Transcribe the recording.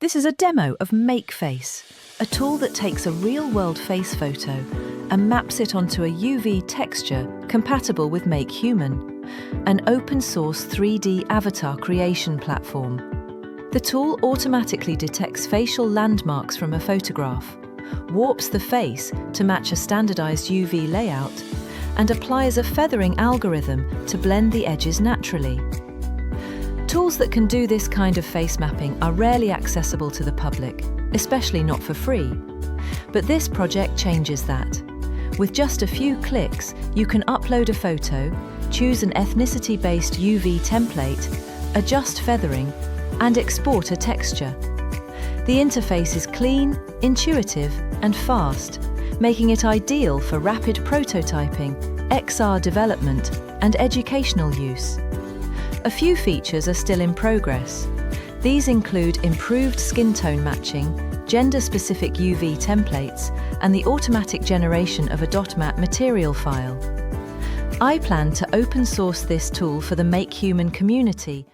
This is a demo of MakeFace, a tool that takes a real-world face photo and maps it onto a UV texture compatible with MakeHuman, an open-source 3D avatar creation platform. The tool automatically detects facial landmarks from a photograph, warps the face to match a standardized UV layout, and applies a feathering algorithm to blend the edges naturally. Tools that can do this kind of face mapping are rarely accessible to the public, especially not for free. But this project changes that. With just a few clicks, you can upload a photo, choose an ethnicity-based UV template, adjust feathering, and export a texture. The interface is clean, intuitive, and fast, making it ideal for rapid prototyping, XR development, and educational use. A few features are still in progress. These include improved skin tone matching, gender-specific UV templates, and the automatic generation of a .mhmat material file. I plan to open source this tool for the MakeHuman community